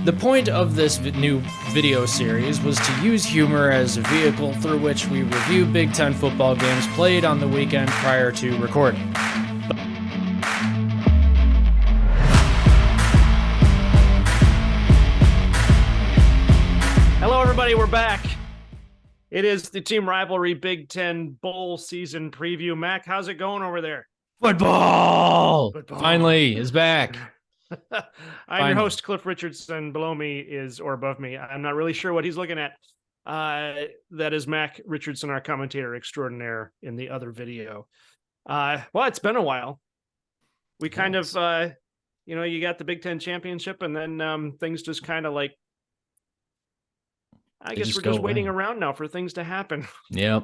The point of this new video series was to use humor as a vehicle through which we review Big Ten football games played on the weekend prior to recording. Hello, everybody. We're back. It is the Team Rivalry Big Ten Bowl season preview. Mac, how's it going over there? Football finally is back. I'm your host, Cliff Richardson. Below me is, or above me, I'm not really sure what he's looking at. That is Mac Richardson, our commentator extraordinaire in the other video. Well, it's been a while. We kind of, you got the Big Ten championship, and then things just kind of like, I guess we're just waiting around now for things to happen. Yep.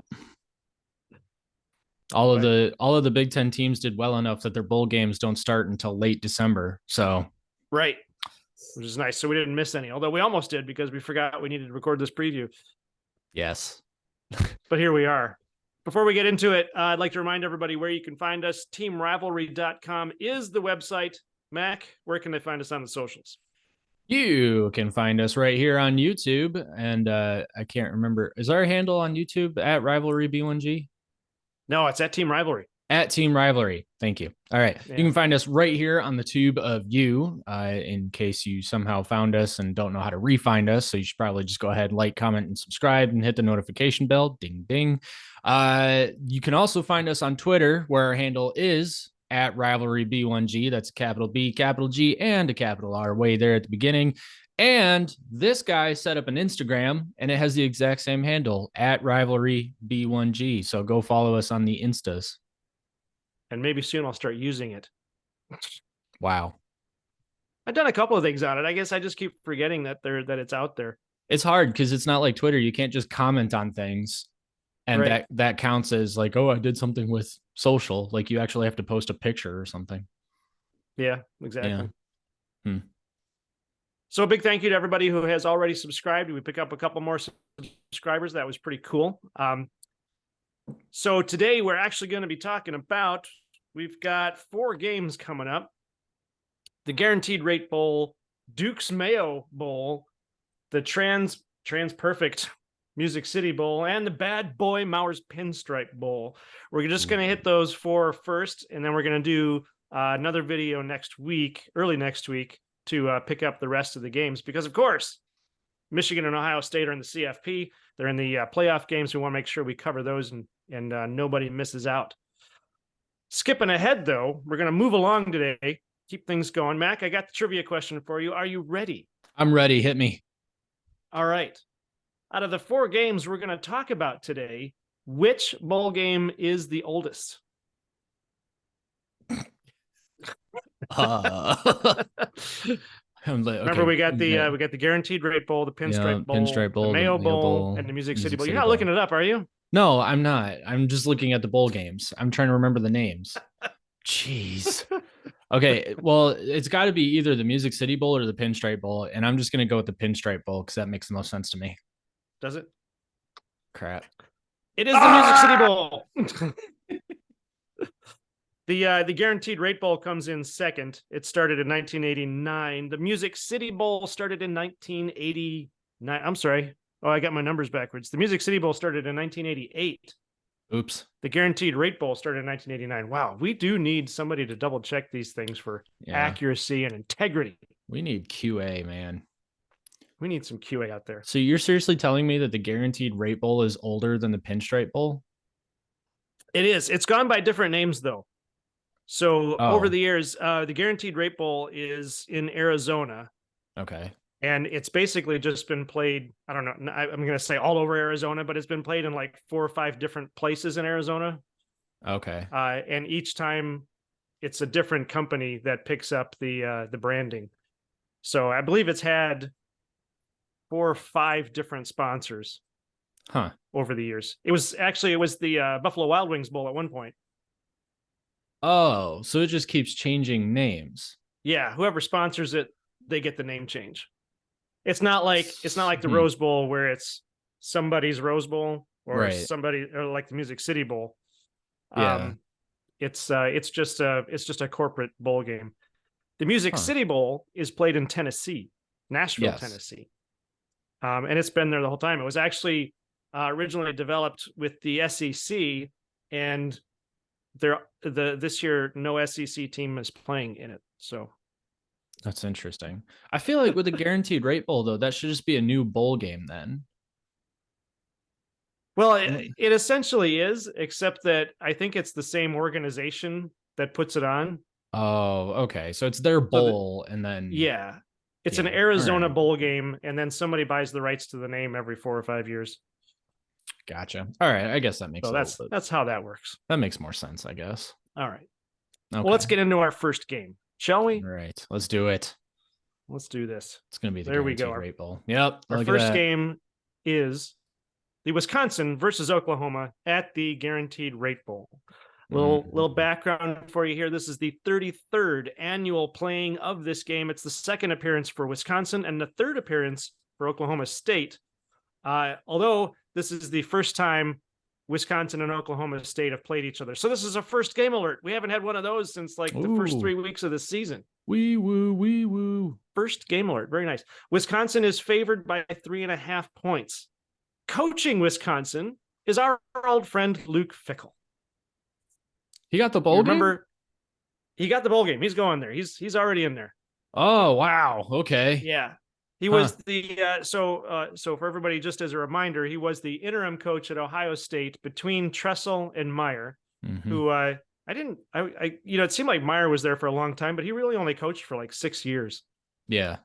All of the Big Ten teams did well enough that their bowl games don't start until late December. So right, which is nice. So we didn't miss any, although we almost did because we forgot we needed to record this preview. Yes. But here we are. Before we get into it, I'd like to remind everybody where you can find us. TeamRivalry.com is the website. Mac, where can they find us on the socials? You can find us right here on YouTube. And I can't remember. Is our handle on YouTube at Rivalry B1G? No, it's at Team Rivalry. At Team Rivalry. Thank you. All right. Yeah. You can find us right here on the tube of you in case you somehow found us and don't know how to re-find us. So you should probably just go ahead and like, comment, and subscribe and hit the notification bell. Ding, ding. You can also find us on Twitter where our handle is at Rivalry B1G. That's a capital B, capital G, and a capital R way there at the beginning. And this guy set up an Instagram, and it has the exact same handle, at Rivalry B1G. So go follow us on the Instas. And maybe soon I'll start using it. Wow. I've done a couple of things on it. I guess I just keep forgetting that it's out there. It's hard because it's not like Twitter. You can't just comment on things. And right. that counts as like, oh, I did something with social. Like you actually have to post a picture or something. Yeah, exactly. Yeah. So a big thank you to everybody who has already subscribed. We pick up a couple more subscribers. That was pretty cool. So today we're actually going to be talking about, we've got 4 games coming up. The Guaranteed Rate Bowl, Duke's Mayo Bowl, the Transperfect Music City Bowl, and the Bad Boy Mowers Pinstripe Bowl. We're just going to hit those 4 first, and then we're going to do another video next week, early next week, to pick up the rest of the games. Because, of course, Michigan and Ohio State are in the CFP. They're in the playoff games. We want to make sure we cover those and nobody misses out. Skipping ahead, though, we're going to move along today, keep things going. Mac, I got the trivia question for you. Are you ready? I'm ready. Hit me. All right. Out of the 4 games we're going to talk about today, which bowl game is the oldest? Remember, we got the Guaranteed Rate Bowl, the Pinstripe Bowl, the Mayo Bowl, and the Music City Bowl. You're not looking it up, are you? No, I'm not. I'm just looking at the bowl games. I'm trying to remember the names. Jeez. Okay, well, it's got to be either the Music City Bowl or the Pinstripe Bowl, and I'm just going to go with the Pinstripe Bowl because that makes the most sense to me. Does it? Crap. It is the Music City Bowl. The Guaranteed Rate Bowl comes in second. It started in 1989. The Music City Bowl started in 1989. I'm sorry. Oh, I got my numbers backwards. The Music City Bowl started in 1988. Oops. The Guaranteed Rate Bowl started in 1989. Wow, we do need somebody to double check these things for accuracy and integrity. We need QA, man. We need some QA out there. So you're seriously telling me that the Guaranteed Rate Bowl is older than the Pinstripe Bowl? It is. It's gone by different names, though. So over the years, the Guaranteed Rate Bowl is in Arizona. Okay. And it's basically just been played, I don't know, I'm going to say all over Arizona, but it's been played in like 4 or 5 different places in Arizona. Okay. And each time it's a different company that picks up the branding. So I believe it's had 4 or 5 different sponsors over the years. It was the Buffalo Wild Wings Bowl at one point. Oh, so it just keeps changing names. Yeah, whoever sponsors it, they get the name change. It's not like the Rose Bowl where it's somebody's Rose Bowl or somebody, or like the Music City Bowl. Yeah. It's just a corporate bowl game. The Music City Bowl is played in Tennessee. Nashville, Tennessee. And it's been there the whole time. It was actually originally developed with the SEC, and this year no SEC team is playing in it. So that's interesting. I feel like with the Guaranteed Rate Bowl, though, that should just be a new bowl game then. Well, it essentially is, except that I think it's the same organization that puts it on. Oh, okay. So it's their bowl, and then it's an Arizona bowl game, and then somebody buys the rights to the name every 4 or 5 years. Gotcha. All right, I guess that makes that's how that works. That makes more sense, I guess. All right. Okay. Well, let's get into our first game, shall we? All right, let's do it. Let's do this. It's gonna be the Guaranteed Rate Bowl. Yep. Our first game is the Wisconsin versus Oklahoma at the Guaranteed Rate Bowl. Little background for you here. This is the 33rd annual playing of this game. It's the second appearance for Wisconsin and the third appearance for Oklahoma State. Although this is the first time Wisconsin and Oklahoma State have played each other. So this is a first game alert. We haven't had one of those since like the first 3 weeks of the season. Wee woo, wee woo. First game alert. Very nice. Wisconsin is favored by 3.5 points. Coaching Wisconsin is our old friend Luke Fickell. He got the bowl game? He got the bowl game. He's going there. He's already in there. Oh, wow. Okay. Yeah. He was the so for everybody, just as a reminder, he was the interim coach at Ohio State between Tressel and Meyer, who it seemed like Meyer was there for a long time, but he really only coached for like 6 years. Yeah.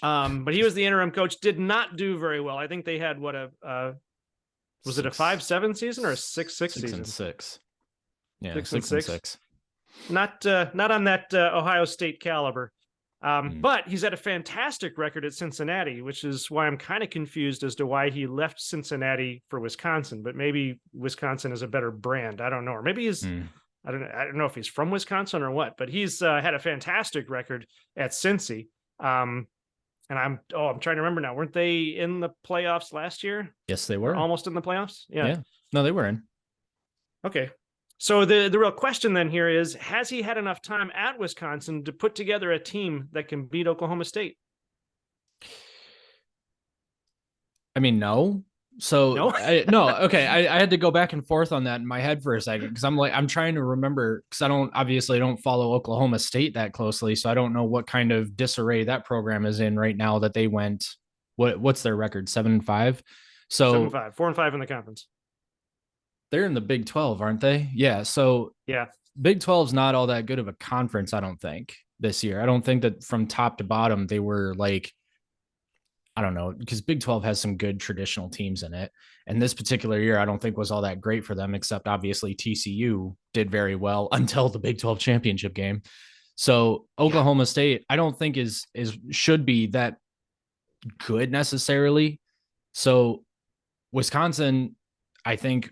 But he was the interim coach, did not do very well. I think they had was it a 5-7 season or a 6-6 season? 6. Yeah, 6-6. Not on that Ohio State caliber. But he's had a fantastic record at Cincinnati, which is why I'm kind of confused as to why he left Cincinnati for Wisconsin. But maybe Wisconsin is a better brand. I don't know. Or maybe he's I don't know if he's from Wisconsin or what. But he's had a fantastic record at Cincy. And I'm trying to remember now. Weren't they in the playoffs last year? Yes, they were. Almost in the playoffs. Yeah. No, they were in. Okay. So the real question then here is, has he had enough time at Wisconsin to put together a team that can beat Oklahoma State? I mean, no. So no. Okay. I had to go back and forth on that in my head for a second because I'm trying to remember because I don't follow Oklahoma State that closely, so I don't know what kind of disarray that program is in right now. That they went, what's their record? 7-5. So 7-5, 4-5 in the conference. They're in the Big 12, aren't they? Yeah. So Big 12 is not all that good of a conference, I don't think, this year. I don't think that from top to bottom they were like, I don't know, because Big 12 has some good traditional teams in it. And this particular year, I don't think was all that great for them, except obviously TCU did very well until the Big 12 championship game. So Oklahoma State, I don't think should be that good necessarily. So Wisconsin, I think,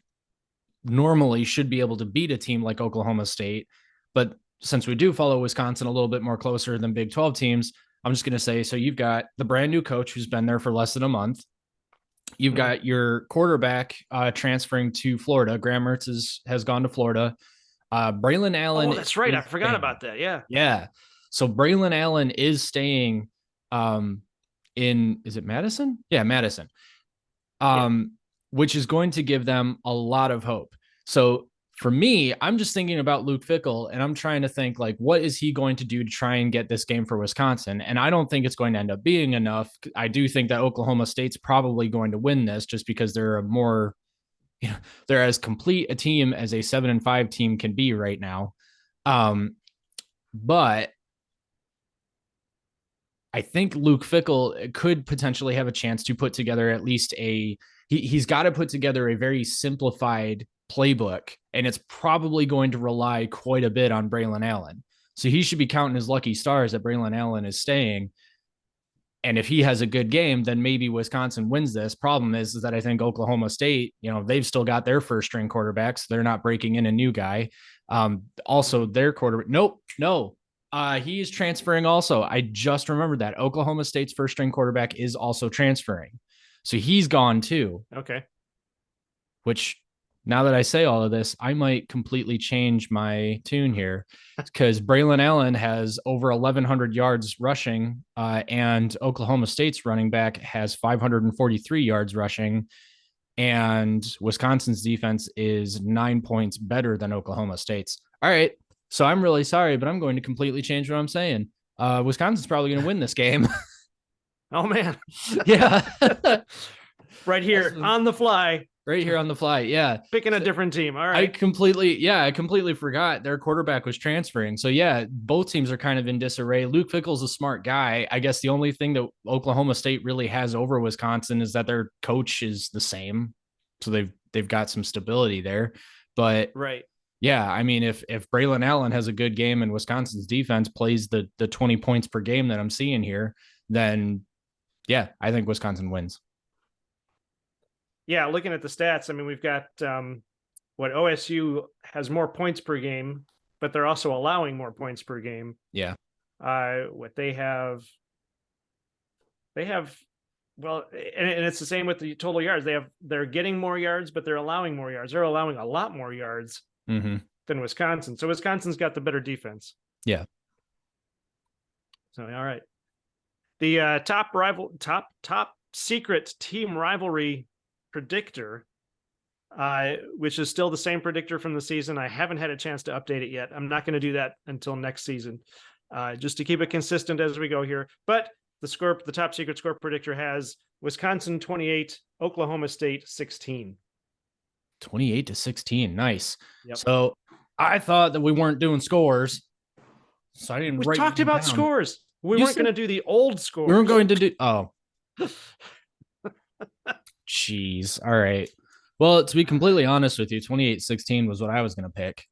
normally should be able to beat a team like Oklahoma State. But since we do follow Wisconsin a little bit more closer than Big 12 teams, I'm just going to say, so you've got the brand new coach who's been there for less than a month. You've got your quarterback transferring to Florida. Graham Mertz has gone to Florida. Braylon Allen. Oh, that's right. I forgot about that. Yeah. Yeah. So Braylon Allen is staying is it Madison? Yeah, Madison. Which is going to give them a lot of hope. So for me, I'm just thinking about Luke Fickell, and I'm trying to think, like, what is he going to do to try and get this game for Wisconsin? And I don't think it's going to end up being enough. I do think that Oklahoma State's probably going to win this just because they're they're as complete a team as a 7-5 team can be right now. But I think Luke Fickell could potentially have a chance to put together at least he's got to put together a very simplified playbook, and it's probably going to rely quite a bit on Braylon Allen. So he should be counting his lucky stars that Braylon Allen is staying. And if he has a good game, then maybe Wisconsin wins this. Problem is that I think Oklahoma State, they've still got their first string quarterbacks. They're not breaking in a new guy. Also their quarterback. No. He is transferring also. I just remembered that Oklahoma State's first string quarterback is also transferring. So he's gone too. Okay. Which now that I say all of this, I might completely change my tune here because Braylon Allen has over 1,100 yards rushing, and Oklahoma State's running back has 543 yards rushing, and Wisconsin's defense is 9 points better than Oklahoma State's. All right. So I'm really sorry, but I'm going to completely change what I'm saying. Wisconsin's probably going to win this game. Oh, man. Yeah. Right here on the fly. Right here on the fly. Yeah. Picking a different team. All right. I completely forgot their quarterback was transferring. So yeah, both teams are kind of in disarray. Luke Fickell's a smart guy. I guess the only thing that Oklahoma State really has over Wisconsin is that their coach is the same. So they've got some stability there. But right. Yeah, I mean, if Braylon Allen has a good game and Wisconsin's defense plays the 20 points per game that I'm seeing here, then yeah, I think Wisconsin wins. Yeah, looking at the stats, I mean, we've got what OSU has more points per game, but they're also allowing more points per game. Yeah. What they have, well, and it's the same with the total yards. They're getting more yards, but they're allowing more yards. They're allowing a lot more yards than Wisconsin. So Wisconsin's got the better defense. Yeah. So all right, the top secret team rivalry predictor, which is still the same predictor from the season. I haven't had a chance to update it yet. I'm not going to do that until next season, just to keep it consistent as we go here. But the top secret score predictor has Wisconsin 28, Oklahoma State 16. 28-16. Nice. Yep. So I thought that we weren't doing scores. So I didn't We talked about scores. We weren't going to do the old scores. We weren't going to do. Oh. Jeez. All right. Well, to be completely honest with you, 28-16 was what I was going to pick.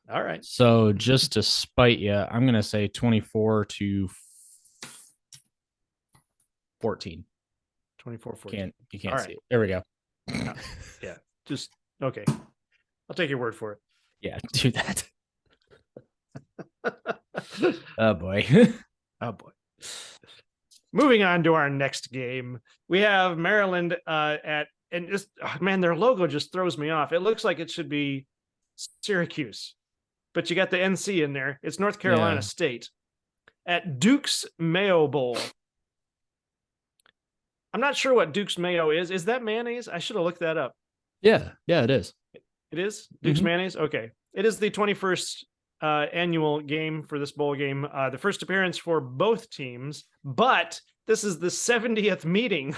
All right. So just to spite you, I'm going to say 24-14. 24-14. You can't see it. There we go. Yeah. Just okay. I'll take your word for it. Yeah, do that. Oh boy. Oh boy. Moving on to our next game, we have Maryland and just man, their logo just throws me off. It looks like it should be Syracuse, but you got the NC in there. It's North Carolina State at Duke's Mayo Bowl. I'm not sure what Duke's Mayo is. Is that mayonnaise? I should have looked that up. Yeah, it is. It is Duke's mayonnaise. Okay, it is the 21st annual game for this bowl game. The first appearance for both teams, but this is the 70th meeting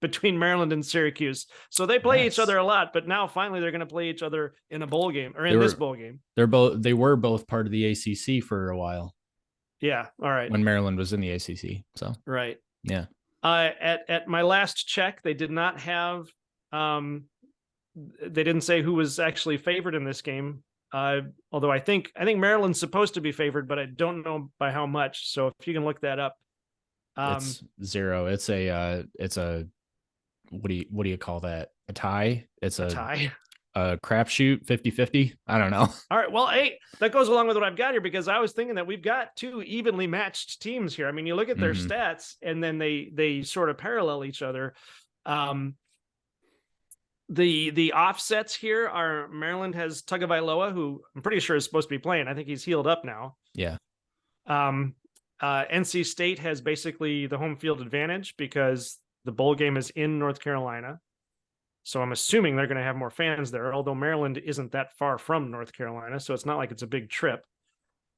between Maryland and Syracuse. So they play each other a lot, but now finally they're going to play each other in a bowl game or in this bowl game. They were both part of the ACC for a while. Yeah. All right. When Maryland was in the ACC. So right. Yeah. At my last check, they did not have they didn't say who was actually favored in this game. Although I think Maryland's supposed to be favored, but I don't know by how much. So if you can look that up. It's 0. It's a what do you call that? A tie? It's a tie. A crapshoot 50-50. I don't know. All right. Well, hey, that goes along with what I've got here because I was thinking that we've got two evenly matched teams here. I mean, you look at their stats and then they sort of parallel each other. The offsets here are Maryland has Tagovailoa, who I'm pretty sure is supposed to be playing. I think he's healed up now. Yeah. NC State has basically the home field advantage because the bowl game is in North Carolina. So I'm assuming they're going to have more fans there, although Maryland isn't that far from North Carolina. So it's not like it's a big trip.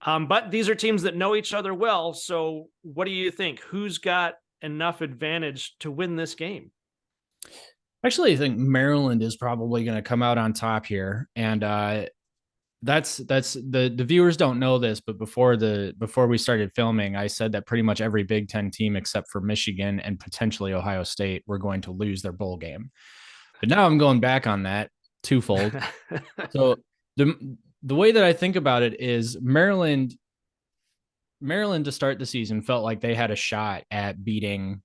But these are teams that know each other well. So what do you think? Who's got enough advantage to win this game? Actually, I think Maryland is probably going to come out on top here. And that's the viewers don't know this, but before we started filming, I said that pretty much every Big Ten team except for Michigan and potentially Ohio State were going to lose their bowl game. But now I'm going back on that twofold. So the way that I think about it is Maryland to start the season felt like they had a shot at beating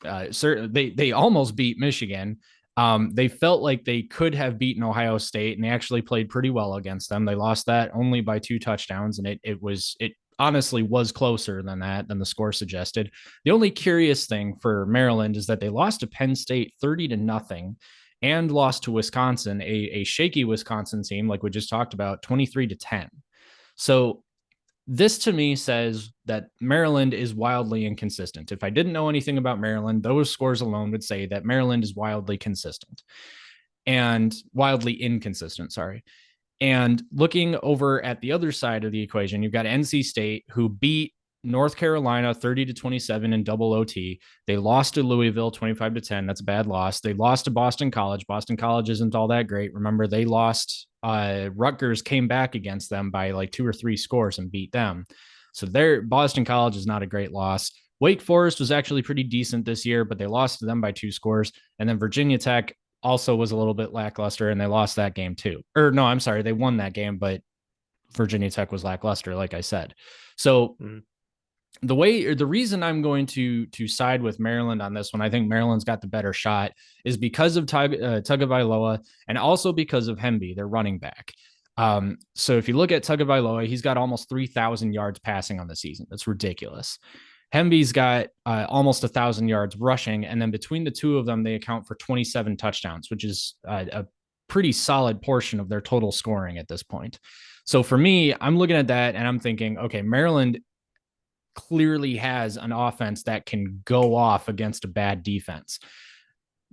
they almost beat Michigan. They felt like they could have beaten Ohio State, and they actually played pretty well against them. They lost that only by 2 touchdowns, and it honestly was closer than the score suggested. The only curious thing for Maryland is that they lost to Penn State 30-0, and lost to Wisconsin, a shaky Wisconsin team, like we just talked about, 23-10. So this to me says that Maryland is wildly inconsistent. If I didn't know anything about Maryland, those scores alone would say that Maryland is wildly consistent and wildly inconsistent. Sorry. And looking over at the other side of the equation, you've got NC State, who beat North Carolina 30-27 in double OT. They lost to Louisville 25-10. That's a bad loss. They lost to Boston College. Boston College isn't all that great. Remember, they lost. Rutgers came back against them by like 2 or 3 scores and beat them. So Boston College is not a great loss. Wake Forest was actually pretty decent this year, but they lost to them by 2 scores. And then Virginia Tech also was a little bit lackluster, and they lost that game too. Or no, I'm sorry, they won that game, but Virginia Tech was lackluster, like I said. So the reason I'm going to side with Maryland on this one, I think Maryland's got the better shot, is because of Tagovailoa and also because of Hemby, their running back. So if you look at Tagovailoa, he's got almost 3,000 yards passing on the season. That's ridiculous. Hemby's got almost 1,000 yards rushing, and then between the two of them, they account for 27 touchdowns, which is a pretty solid portion of their total scoring at this point. So for me, I'm looking at that and I'm thinking, okay, Maryland clearly has an offense that can go off against a bad defense.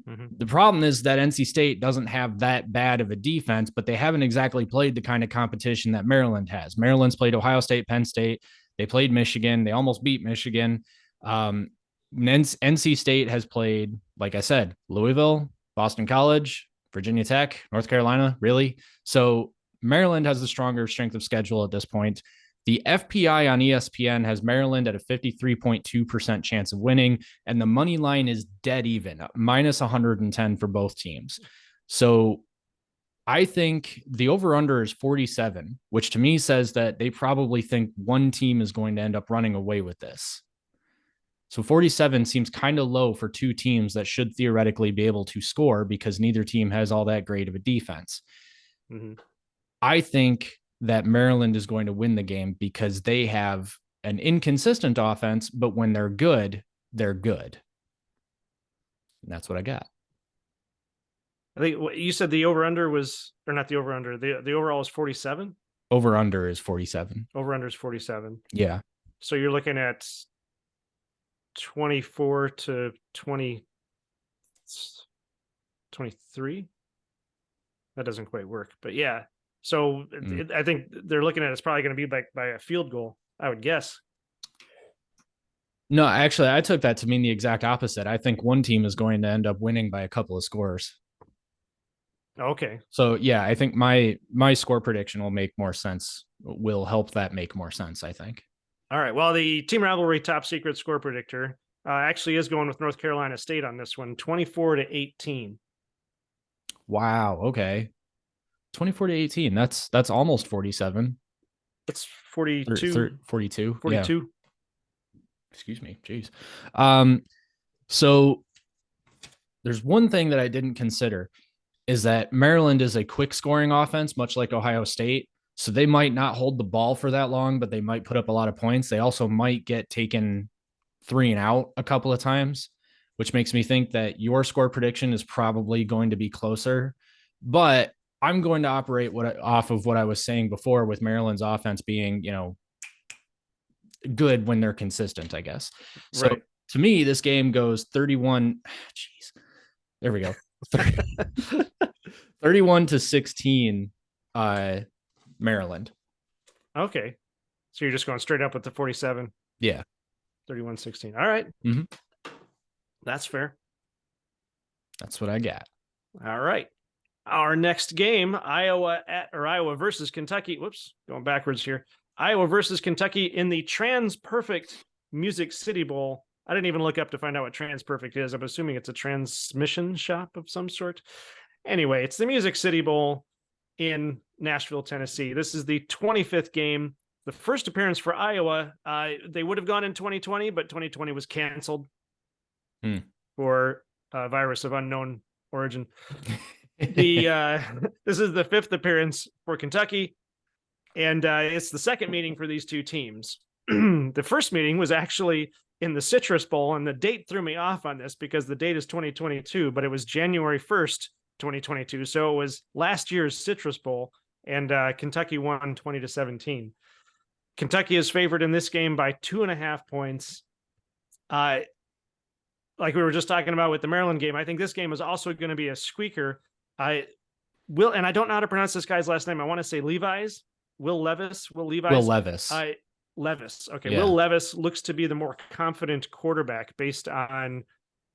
The problem is that NC State doesn't have that bad of a defense, but they haven't exactly played the kind of competition that Maryland has. Maryland's played Ohio State, Penn State. They played Michigan. They almost beat Michigan. NC State has played, like I said, Louisville, Boston College, Virginia Tech, North Carolina, really. So Maryland has the stronger strength of schedule at this point. The FPI on ESPN has Maryland at a 53.2% chance of winning, and the money line is dead even, minus 110 for both teams. So I think the over-under is 47, which to me says that they probably think one team is going to end up running away with this. So 47 seems kind of low for two teams that should theoretically be able to score because neither team has all that great of a defense. I think that Maryland is going to win the game because they have an inconsistent offense, but when they're good, they're good. And that's what I got. I think you said the over-under was, or not the over-under, the overall is 47? Over-under is 47. Over-under is 47. Yeah. So you're looking at 24 to 23? That doesn't quite work, but yeah. So I think they're looking at it's probably going to be by a field goal, I would guess. No, actually, I took that to mean the exact opposite. I think one team is going to end up winning by a couple of scores. Okay. So yeah, I think my score prediction will make more sense. Will help that make more sense, I think. All right. Well, the Team Rivalry Top Secret Score Predictor actually is going with North Carolina State on this one, 24-18. Wow. Okay. 24-18. That's almost 47. That's 42. 42. 42. Yeah. Excuse me. Jeez. So there's one thing that I didn't consider is that Maryland is a quick scoring offense, much like Ohio State. So they might not hold the ball for that long, but they might put up a lot of points. They also might get taken 3 and out a couple of times, which makes me think that your score prediction is probably going to be closer. But I'm going to operate off of what I was saying before with Maryland's offense being, good when they're consistent, I guess. So right. To me, this game goes 31. Jeez. There we go. 31-16, Maryland. Okay. So you're just going straight up with the 47. Yeah. 31-16. All right. Mm-hmm. That's fair. That's what I got. All right. Our next game, Iowa versus Kentucky. Whoops, going backwards here. Iowa versus Kentucky in the Transperfect Music City Bowl. I didn't even look up to find out what Transperfect is. I'm assuming it's a transmission shop of some sort. Anyway, it's the Music City Bowl in Nashville, Tennessee. This is the 25th game. The first appearance for Iowa, they would have gone in 2020, but 2020 was canceled for a virus of unknown origin. This is the 5th appearance for Kentucky, and it's the second meeting for these two teams. The first meeting was actually in the Citrus Bowl, and the date threw me off on this because the date is 2022, but it was January 1st, 2022. So it was last year's Citrus Bowl, and Kentucky won 20-17. Kentucky is favored in this game by 2.5 points. Like we were just talking about with the Maryland game, I think this game is also going to be a squeaker. And I don't know how to pronounce this guy's last name. I want to say Levis. Will Levis. Levis. Okay. Yeah. Will Levis looks to be the more confident quarterback based on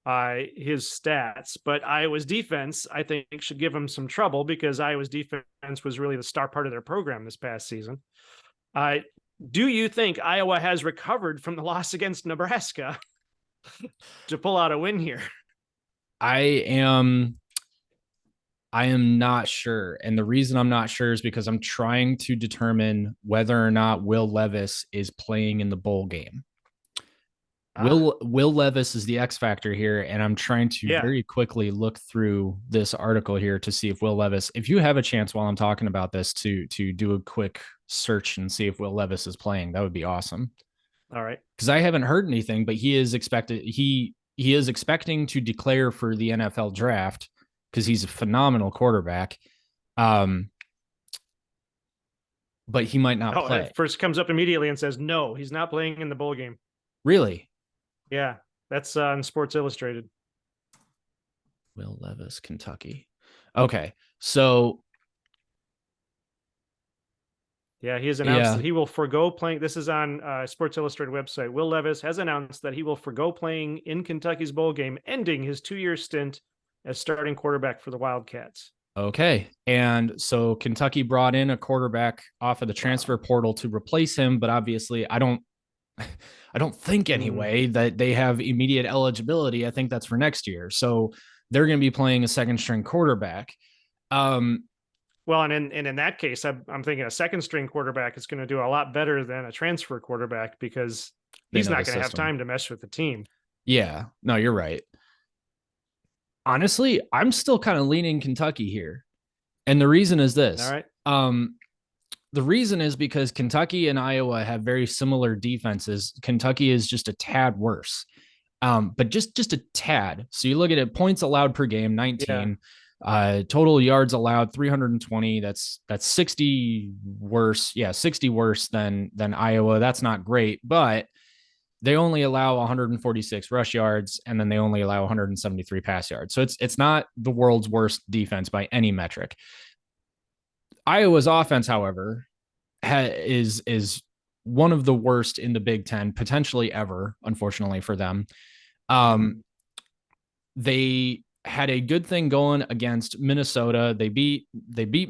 his stats, but Iowa's defense, I think, should give him some trouble because Iowa's defense was really the star part of their program this past season. Do you think Iowa has recovered from the loss against Nebraska to pull out a win here? I am not sure. And the reason I'm not sure is because I'm trying to determine whether or not Will Levis is playing in the bowl game. Will Levis is the X factor here, and I'm trying to very quickly look through this article here to see if Will Levis, if you have a chance while I'm talking about this to do a quick search and see if Will Levis is playing, that would be awesome. All right. Because I haven't heard anything, but he is expecting to declare for the NFL draft because he's a phenomenal quarterback. But he might not play. It first comes up immediately and says, no, he's not playing in the bowl game. Really? Yeah, that's on Sports Illustrated. Will Levis, Kentucky. Okay, so yeah, he has announced that he will forgo playing. This is on Sports Illustrated website. Will Levis has announced that he will forgo playing in Kentucky's bowl game, ending his 2-year stint as starting quarterback for the Wildcats. Okay, and so Kentucky brought in a quarterback off of the transfer portal to replace him, but obviously I don't think anyway that they have immediate eligibility. I think that's for next year. So they're going to be playing a second string quarterback. Well, and in that case, I'm thinking a second string quarterback is going to do a lot better than a transfer quarterback because he's not going to have time to mesh with the team. Yeah, no, you're right. Honestly, I'm still kind of leaning Kentucky here. And the reason is this. All right. The reason is because Kentucky and Iowa have very similar defenses. Kentucky is just a tad worse, but just a tad. So you look at it, points allowed per game, 19, total yards allowed, 320. That's 60 worse. Yeah, 60 worse than Iowa. That's not great, but they only allow 146 rush yards, and then they only allow 173 pass yards. So it's not the world's worst defense by any metric. Iowa's offense, however, is one of the worst in the Big Ten, potentially ever, unfortunately for them. They had a good thing going against Minnesota. They beat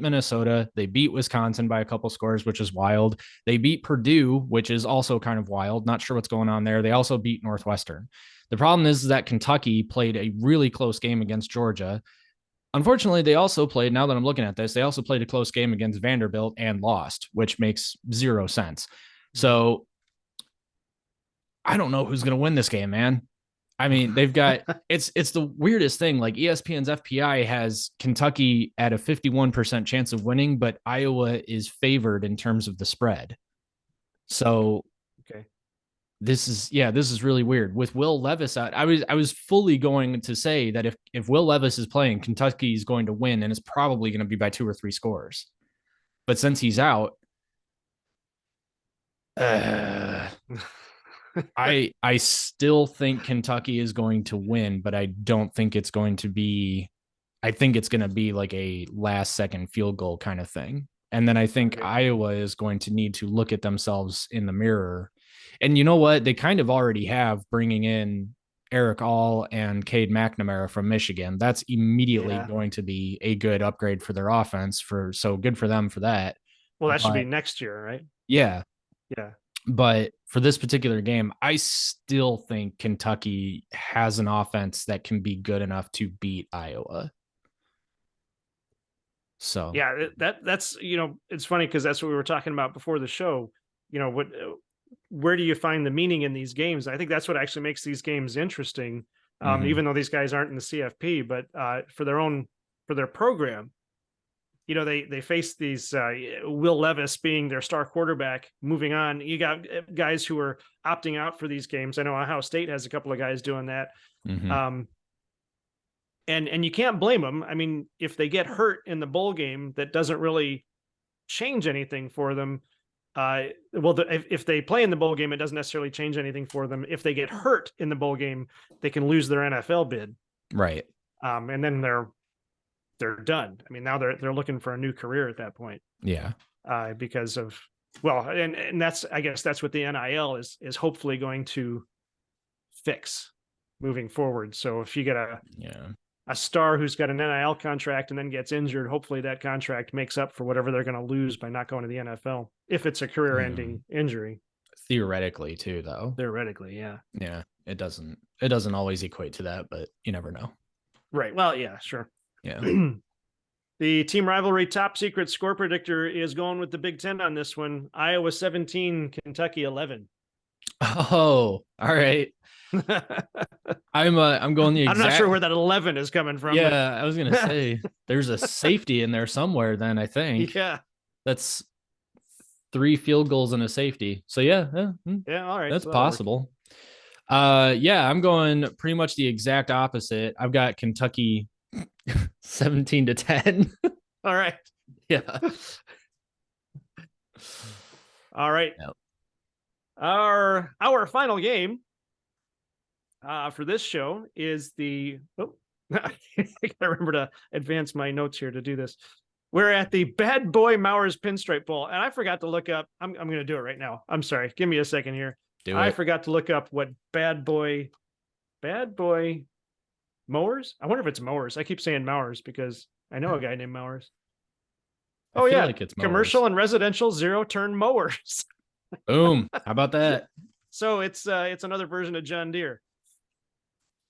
Minnesota. They beat Wisconsin by a couple scores, which is wild. They beat Purdue, which is also kind of wild. Not sure what's going on there. They also beat Northwestern. The problem is that Kentucky played a really close game against Georgia. Unfortunately, they also played, now that I'm looking at this, they also played a close game against Vanderbilt and lost, which makes zero sense. So I don't know who's going to win this game, man. I mean, they've got, it's the weirdest thing. Like ESPN's FPI has Kentucky at a 51% chance of winning, but Iowa is favored in terms of the spread. So okay. This is really weird. With Will Levis out, I was fully going to say that if Will Levis is playing, Kentucky is going to win, and it's probably going to be by 2 or 3 scores. But since he's out, I still think Kentucky is going to win, but I don't think it's going to be. I think it's going to be like a last second field goal kind of thing, and then I think Iowa is going to need to look at themselves in the mirror. And you know what? They kind of already have, bringing in Eric All and Cade McNamara from Michigan. That's immediately going to be a good upgrade for their offense. So good for them for that. Well, that should be next year, right? Yeah. Yeah. But for this particular game, I still think Kentucky has an offense that can be good enough to beat Iowa. So yeah, that's it's funny because that's what we were talking about before the show. Where do you find the meaning in these games? I think that's what actually makes these games interesting, even though these guys aren't in the CFP, but for their program, they face these Will Levis being their star quarterback. Moving on, you got guys who are opting out for these games. I know Ohio State has a couple of guys doing that. And you can't blame them. I mean, if they get hurt in the bowl game, that doesn't really change anything for them. If they play in the bowl game, it doesn't necessarily change anything for them. If they get hurt in the bowl game, they can lose their NFL bid. Right. And then they're done. I mean, now they're looking for a new career at that point. Yeah. Because of, well, and that's, I guess that's what the NIL is hopefully going to fix moving forward. So if you get a star who's got an NIL contract and then gets injured, hopefully that contract makes up for whatever they're going to lose by not going to the NFL, if it's a career-ending injury. Theoretically too, though. Theoretically, yeah. Yeah. It doesn't always equate to that, but you never know. Right. Well, yeah, sure. Yeah. The team rivalry top secret score predictor is going with the Big Ten on this one. Iowa 17, Kentucky 11. Oh, all right. I'm going the exact... I'm not sure where that 11 is coming from. Yeah, I was gonna say there's a safety in there somewhere. Then I think that's 3 field goals and a safety. So yeah, all right, that's possible. Yeah, I'm going pretty much the exact opposite. I've got Kentucky 17-10. All right. Yeah. All right. Yep. Our final game for this show is the I gotta remember to advance my notes here to do this. We're at the Bad Boy Mowers Pinstripe Bowl, and I forgot to look up. I'm going to do it right now. I'm sorry. Give me a second here. I forgot to look up what Bad Boy Mowers. I wonder if it's Mowers. I keep saying Mowers because I know a guy named Mowers. Oh yeah, like it's commercial and residential zero-turn mowers. Boom! How about that? So it's another version of John Deere.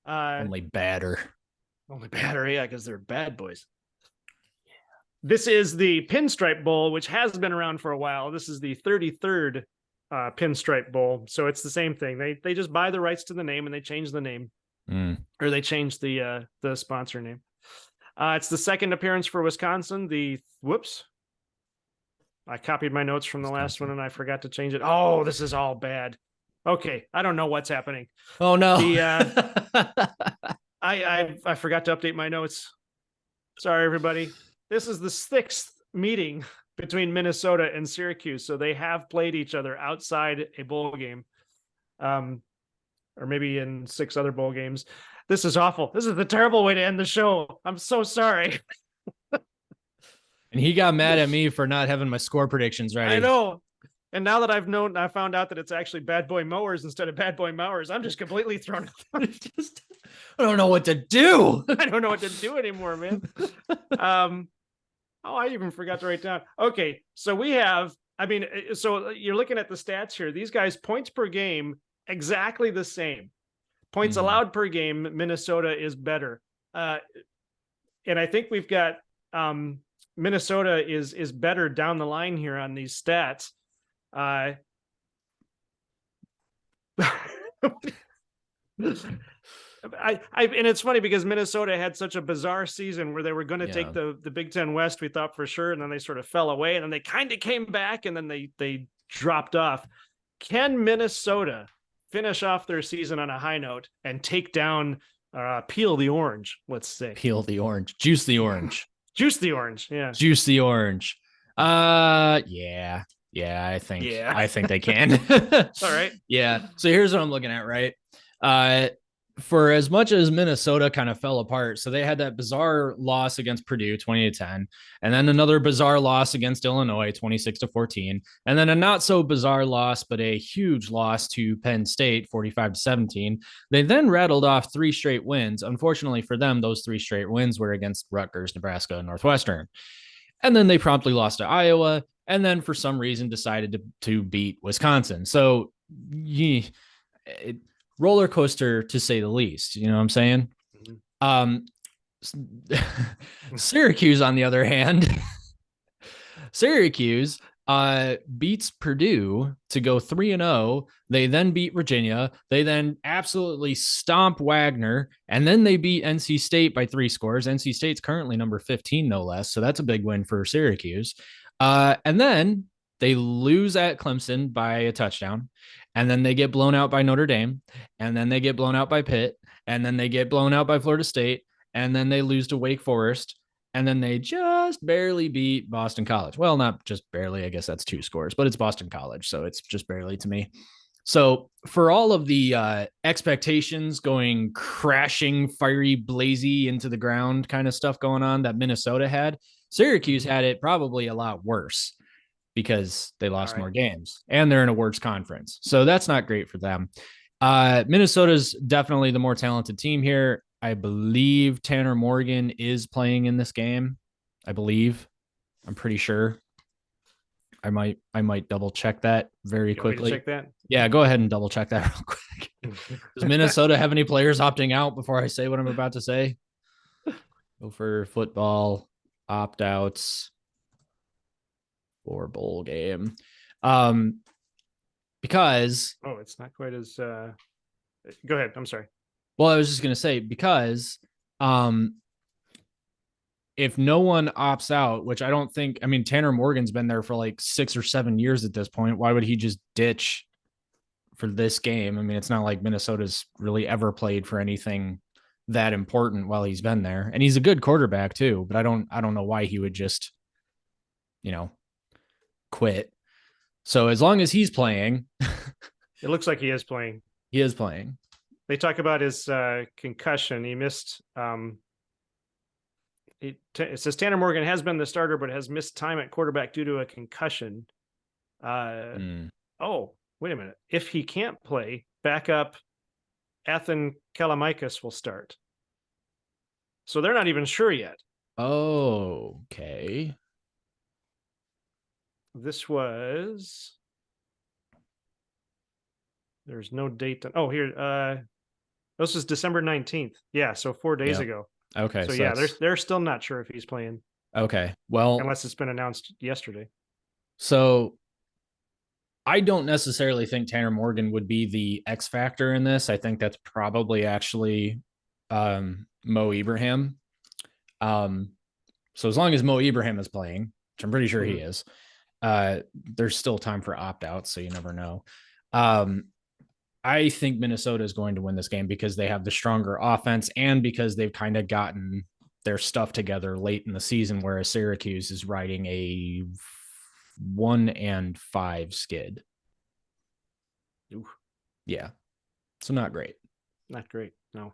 Only badder. Yeah, because they're bad boys. This is the Pinstripe Bowl, which has been around for a while. This is the 33rd Pinstripe Bowl, so it's the same thing. They just buy the rights to the name and they change the name, or they change the sponsor name. It's the second appearance for Wisconsin. I copied my notes from the last one and I forgot to change it. Oh, this is all bad. Okay, I don't know what's happening. Oh no. I forgot to update my notes. Sorry, everybody. This is the 6th meeting between Minnesota and Syracuse, so they have played each other outside a bowl game, or maybe in 6 other bowl games. This is awful. This is the terrible way to end the show. I'm so sorry. And he got mad at me for not having my score predictions ready. I know. And now that I found out that it's actually Bad Boy Mowers instead of Bad Boy Mowers, I'm just completely thrown out. I don't know what to do. I don't know what to do anymore, man. I even forgot to write down. Okay, so so you're looking at the stats here. These guys, points per game, exactly the same. Points allowed per game, Minnesota is better. And I think we've got Minnesota is better down the line here on these stats. And it's funny because Minnesota had such a bizarre season where they were going to take the Big Ten West, we thought for sure, and then they sort of fell away, and then they kind of came back, and then they dropped off. Can Minnesota finish off their season on a high note and take down, peel the orange? Let's say peel the orange, juice the orange, juice the orange, yeah, juice the orange. Yeah, I think they can. All right. Yeah. So here's what I'm looking at, right? For as much as Minnesota kind of fell apart, so they had that bizarre loss against Purdue 20-10, and then another bizarre loss against Illinois 26-14, and then a not so bizarre loss, but a huge loss to Penn State 45-17. They then rattled off 3 straight wins. Unfortunately for them, those 3 straight wins were against Rutgers, Nebraska, and Northwestern. And then they promptly lost to Iowa, and then for some reason decided to beat Wisconsin. So roller coaster, to say the least. You know what I'm saying? Syracuse, on the other hand, Syracuse beats Purdue to go 3-0. They then beat Virginia. They then absolutely stomp Wagner, and then they beat NC State by 3 scores. NC State's currently number 15, no less. So that's a big win for Syracuse. And then they lose at Clemson by a touchdown, and then they get blown out by Notre Dame, and then they get blown out by Pitt, and then they get blown out by Florida State, and then they lose to Wake Forest, and then they just barely beat Boston College. Well, not just barely. I guess that's 2 scores, but it's Boston College, so it's just barely to me. So for all of the expectations going crashing, fiery, blazy into the ground kind of stuff going on that Minnesota had, Syracuse had it probably a lot worse because they lost more games and they're in a worse conference. So that's not great for them. Minnesota's definitely the more talented team here. I believe Tanner Morgan is playing in this game. I'm pretty sure. I might double check that very quickly. Check that? Yeah, go ahead and double check that real quick. Does Minnesota have any players opting out before I say what I'm about to say? Go for football opt-outs for bowl game. Because it's not quite as go ahead. I'm sorry. Well, I was just gonna say because if no one opts out, which I don't think, I mean, Tanner Morgan's been there for like 6 or 7 years at this point. Why would he just ditch for this game? I mean, it's not like Minnesota's really ever played for anything that important while he's been there. And he's a good quarterback too, but I don't know why he would just, quit. So as long as he's playing, it looks like he is playing. He is playing. They talk about his concussion. He missed, it says Tanner Morgan has been the starter, but has missed time at quarterback due to a concussion. Oh, wait a minute. If he can't play, backup Athan Kalamaikas will start. So they're not even sure yet. Oh, okay. This was... There's no date. Here. This is December 19th. Yeah, so 4 days ago. Okay. So yeah, they're still not sure if he's playing. Okay. Well, unless it's been announced yesterday. So I don't necessarily think Tanner Morgan would be the X factor in this. I think that's probably actually Mo Ibrahim. So as long as Mo Ibrahim is playing, which I'm pretty sure he is, there's still time for opt-outs, so you never know. I think Minnesota is going to win this game because they have the stronger offense and because they've kind of gotten their stuff together late in the season, whereas Syracuse is riding a 1-5 skid. Ooh. Yeah. So not great. Not great. No.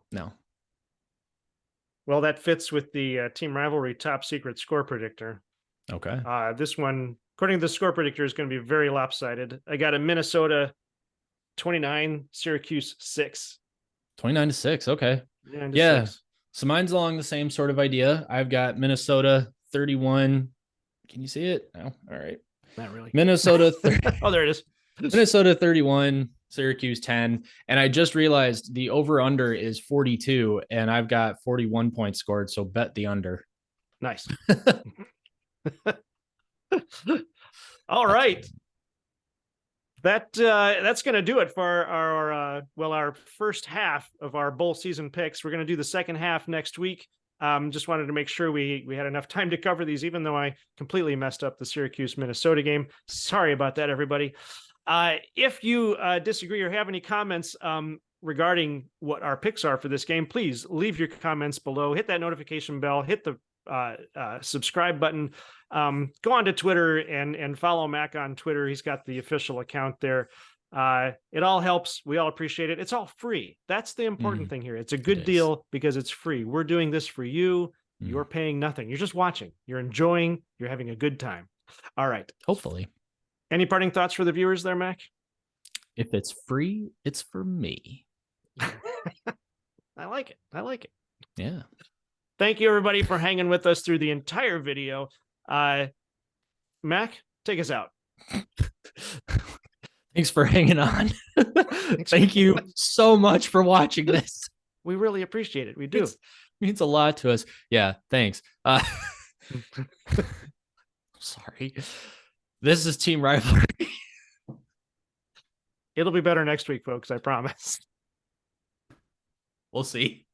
Well, that fits with the team rivalry top secret score predictor. Okay. This one, according to the score predictor, is going to be very lopsided. I got a Minnesota 29, Syracuse 6. 29-6. Okay. Yeah. 6. So mine's along the same sort of idea. I've got Minnesota 31. Can you see it? No. All right. Not really. Minnesota. Oh, there it is. Minnesota 31, Syracuse 10. And I just realized the over under is 42 and I've got 41 points scored. So bet the under. Nice. All right. That's going to do it for our first half of our bowl season picks. We're going to do the second half next week. Just wanted to make sure we had enough time to cover these, even though I completely messed up the Syracuse Minnesota game. Sorry about that, everybody. If you disagree or have any comments regarding what our picks are for this game, please leave your comments below. Hit that notification bell. Hit the subscribe button. Go on to Twitter and follow Mac on Twitter. He's got the official account there. It all helps. We all appreciate it. It's all free. That's the important thing here. It's a good deal because it's free. We're doing this for you. You're paying nothing. You're just watching. You're enjoying. You're having a good time. All right. Hopefully. Any parting thoughts for the viewers there, Mac? If it's free, it's for me. I like it. Yeah. Thank you, everybody, for hanging with us through the entire video. Mac, take us out. Thanks for hanging on. Thank you so much for watching this. We really appreciate it. We do. It means a lot to us. Yeah, thanks. Sorry. This is Team Rivalry. It'll be better next week, folks. I promise. We'll see.